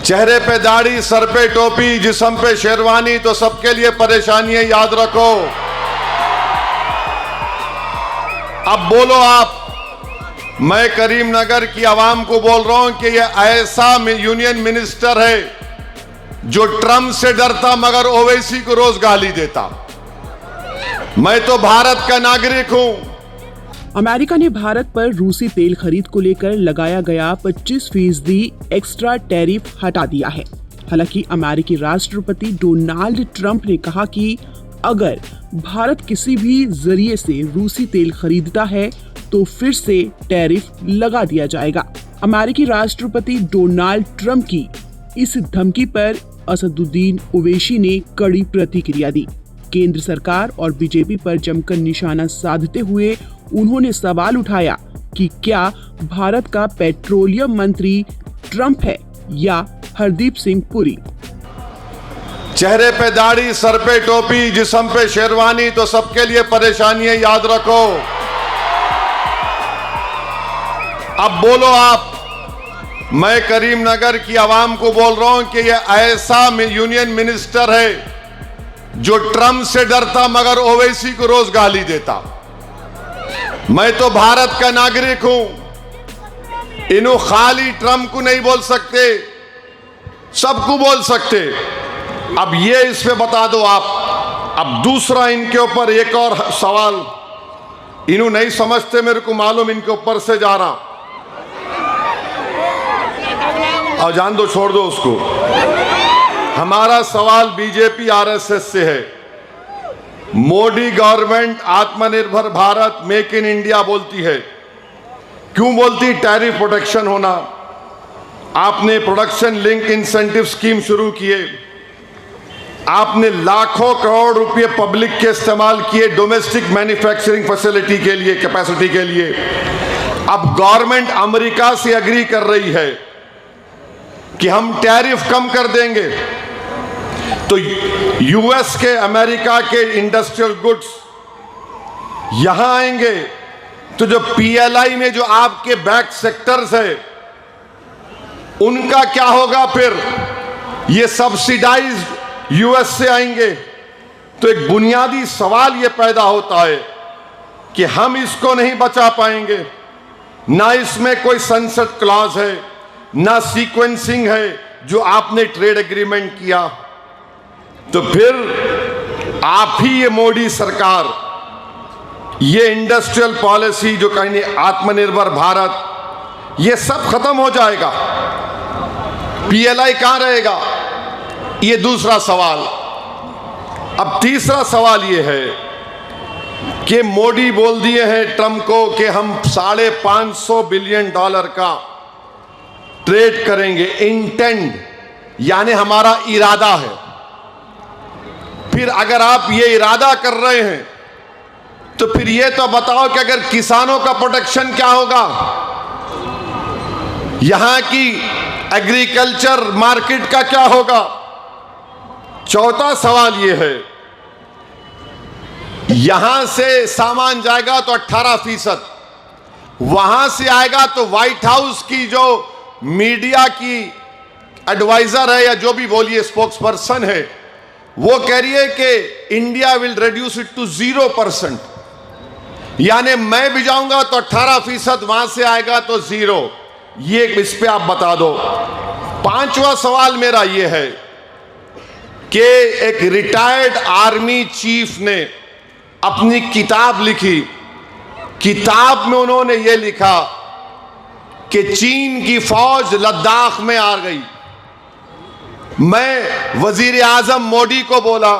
चेहरे पे दाढ़ी, सर पे टोपी, जिस्म पे शेरवानी, तो सबके लिए परेशानी है, याद रखो। अब बोलो आप। मैं करीमनगर की आवाम को बोल रहा हूं कि यह ऐसा यूनियन मिनिस्टर है जो ट्रम्प से डरता मगर ओवैसी को रोज गाली देता। मैं तो भारत का नागरिक हूं। अमेरिका ने भारत पर रूसी तेल खरीद को लेकर लगाया गया 25% एक्स्ट्रा टैरिफ हटा दिया है। हालांकि अमेरिकी राष्ट्रपति डोनाल्ड ट्रंप ने कहा कि अगर भारत किसी भी जरिए से रूसी तेल खरीदता है तो फिर से टैरिफ लगा दिया जाएगा। अमेरिकी राष्ट्रपति डोनाल्ड ट्रंप की इस धमकी पर असदुद्दीन ओवैसी ने कड़ी प्रतिक्रिया दी। केंद्र सरकार और बीजेपी पर जमकर निशाना साधते हुए उन्होंने सवाल उठाया कि क्या भारत का पेट्रोलियम मंत्री ट्रंप है या हरदीप सिंह पुरी। चेहरे पे दाढ़ी, सर पे टोपी, जिस्म पे शेरवानी, तो सबके लिए परेशानी है, याद रखो। अब बोलो आप। मैं करीमनगर की आवाम को बोल रहा हूं कि यह ऐसा यूनियन मिनिस्टर है जो ट्रम्प से डरता मगर ओवैसी को रोज गाली देता। मैं तो भारत का नागरिक हूं। इन्हों खाली ट्रम्प को नहीं बोल सकते, सबको बोल सकते। अब ये इस पे बता दो आप। अब दूसरा इनके ऊपर एक और सवाल, इन्हों नहीं समझते, मेरे को मालूम इनके ऊपर से जा रहा। और जान दो, छोड़ दो उसको। हमारा सवाल बीजेपी आरएसएस से है। मोदी गवर्नमेंट आत्मनिर्भर भारत, मेक इन इंडिया बोलती है। क्यों बोलती? टैरिफ प्रोटेक्शन होना। आपने प्रोडक्शन लिंक इंसेंटिव स्कीम शुरू किए। आपने लाखों करोड़ रुपए पब्लिक के इस्तेमाल किए डोमेस्टिक मैन्युफैक्चरिंग फैसिलिटी के लिए, कैपेसिटी के लिए। अब गवर्नमेंट अमेरिका से एग्री कर रही है कि हम टैरिफ कम कर देंगे, तो यूएस के, अमेरिका के इंडस्ट्रियल गुड्स यहां आएंगे, तो जो पीएलआई में जो आपके बैक सेक्टर्स है उनका क्या होगा? फिर ये सब्सिडाइज्ड यूएस से आएंगे। तो एक बुनियादी सवाल ये पैदा होता है कि हम इसको नहीं बचा पाएंगे। ना इसमें कोई सनसेट क्लॉज है, ना सीक्वेंसिंग है जो आपने ट्रेड एग्रीमेंट किया। तो फिर आप ही ये मोदी सरकार, ये इंडस्ट्रियल पॉलिसी जो कहीं आत्मनिर्भर भारत, ये सब खत्म हो जाएगा। पीएलआई कहां रहेगा? ये दूसरा सवाल। अब तीसरा सवाल ये है कि मोदी बोल दिए हैं ट्रंप को कि हम $550 बिलियन का ट्रेड करेंगे। इंटेंड यानी हमारा इरादा है। फिर अगर आप ये इरादा कर रहे हैं तो फिर ये तो बताओ कि अगर किसानों का प्रोटेक्शन क्या होगा? यहां की एग्रीकल्चर मार्केट का क्या होगा? चौथा सवाल ये है, यहां से सामान जाएगा तो 18%, वहां से आएगा तो व्हाइट हाउस की जो मीडिया की एडवाइजर है या जो भी बोलिए स्पोक्स पर्सन है, वो कह रही है कि India will reduce it to 0%। यानी मैं भी जाऊंगा तो 18%, वहां से आएगा तो 0। ये इस पे आप बता दो। पांचवा सवाल मेरा ये है कि एक रिटायर्ड आर्मी चीफ ने अपनी किताब लिखी। किताब में उन्होंने ये लिखा कि चीन की फौज लद्दाख में आ गई। मैं वजीर आजम मोदी को बोला,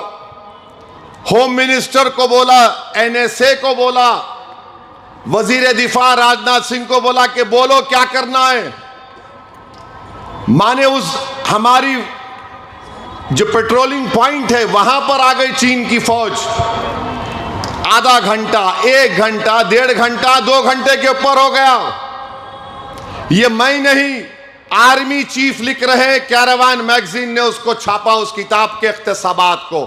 होम मिनिस्टर को बोला, एनएसए को बोला, वजीर दिफा राजनाथ सिंह को बोला कि बोलो क्या करना है। माने उस हमारी जो पेट्रोलिंग पॉइंट है वहां पर आ गई चीन की फौज। आधा घंटा, 1 घंटा, 1.5 घंटा, 2 घंटे के ऊपर हो गया। ये मैं नहीं, आर्मी चीफ लिख रहे हैं। कैरावान मैगजीन ने उसको छापा, उस किताब के इख्तिसाबात को।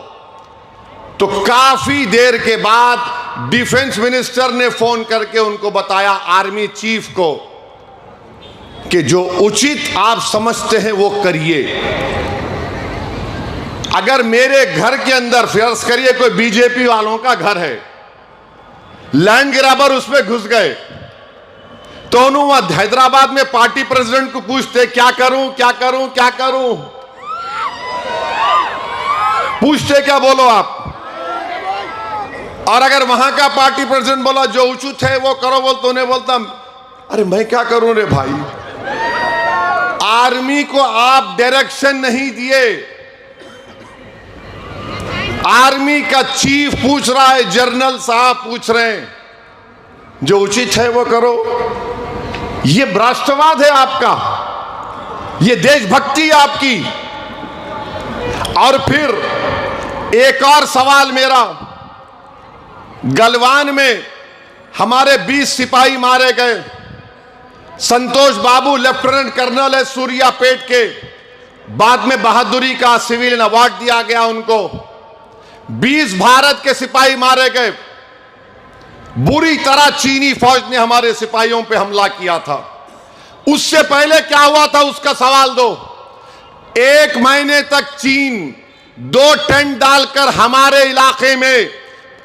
तो काफी देर के बाद डिफेंस मिनिस्टर ने फोन करके उनको बताया, आर्मी चीफ को, कि जो उचित आप समझते हैं वो करिए। अगर मेरे घर के अंदर फर्ज करिए कोई बीजेपी वालों का घर है, लैंड ग्रैबर उसमें घुस गए, तो उन्होंने हैदराबाद में पार्टी प्रेसिडेंट को पूछते क्या करूं क्या करूं क्या करूं, पूछते क्या बोलो आप। और अगर वहां का पार्टी प्रेसिडेंट बोला जो उचित है वो करो, बोल तो उन्हें बोलता अरे मैं क्या करूं रे भाई। आर्मी को आप डायरेक्शन नहीं दिए, आर्मी का चीफ पूछ रहा है, जनरल साहब पूछ रहे हैं, जो उचित है वो करो। ये राष्ट्रवाद है आपका, ये देशभक्ति है आपकी। और फिर एक और सवाल मेरा, गलवान में हमारे 20 सिपाही मारे गए, संतोष बाबू लेफ्टिनेंट कर्नल है सूर्यापेट के, बाद में बहादुरी का सिविलियन अवार्ड दिया गया उनको। 20 भारत के सिपाही मारे गए, बुरी तरह चीनी फौज ने हमारे सिपाहियों पे हमला किया था। उससे पहले क्या हुआ था उसका सवाल दो। 1 महीने तक चीन 2 टेंट डालकर हमारे इलाके में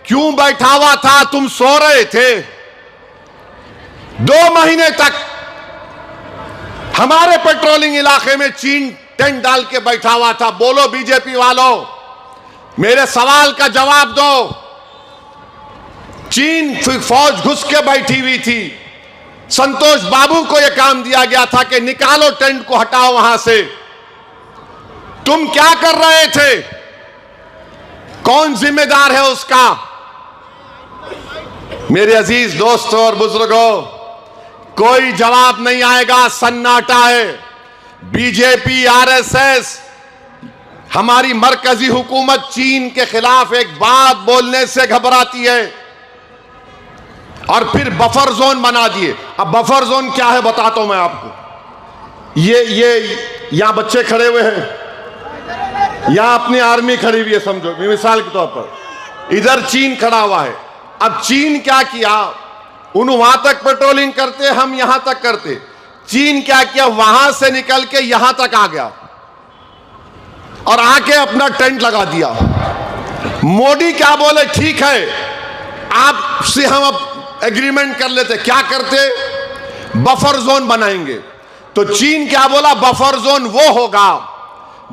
क्यों बैठा हुआ था? तुम सो रहे थे। 2 महीने तक हमारे पेट्रोलिंग इलाके में चीन टेंट डाल के बैठा हुआ था। बोलो बीजेपी वालों, मेरे सवाल का जवाब दो। चीन फौज घुस के बैठी हुई थी, संतोष बाबू को यह काम दिया गया था कि निकालो टेंट को, हटाओ वहां से। तुम क्या कर रहे थे? कौन जिम्मेदार है उसका? मेरे अजीज दोस्तों और बुजुर्गों, कोई जवाब नहीं आएगा, सन्नाटा है। बीजेपी आरएसएस, हमारी मरकजी हुकूमत चीन के खिलाफ एक बात बोलने से घबराती है और फिर बफर जोन बना दिए। अब बफर जोन क्या है बताता हूं मैं आपको। ये यहां बच्चे खड़े हुए हैं, यहां अपनी आर्मी खड़ी हुई है, समझो मिसाल के तौर पर इधर चीन खड़ा हुआ है। अब चीन क्या किया, उन वहां तक पेट्रोलिंग करते, हम यहां तक करते। चीन क्या किया, वहां से निकल के यहां तक आ गया और आके अपना टेंट लगा दिया। मोदी क्या बोले, ठीक है आपसे हम अब एग्रीमेंट कर लेते, क्या करते, बफर जोन बनाएंगे। तो चीन क्या बोला, बफर जोन वो होगा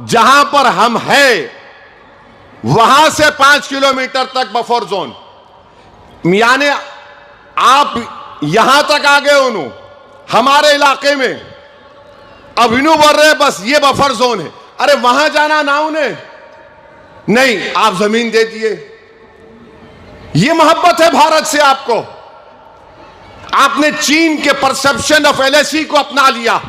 जहां पर हम हैं वहां से 5 किलोमीटर तक बफर जोन, यानी आप यहां तक आ गए उन्हों हमारे इलाके में, अब इन्हों बोल रहे बस ये बफर जोन है। अरे वहां जाना ना उन्हें, नहीं आप जमीन दे दिए। ये मोहब्बत है भारत से आपको। आपने चीन के परसेप्शन ऑफ एलएसी को अपना लिया।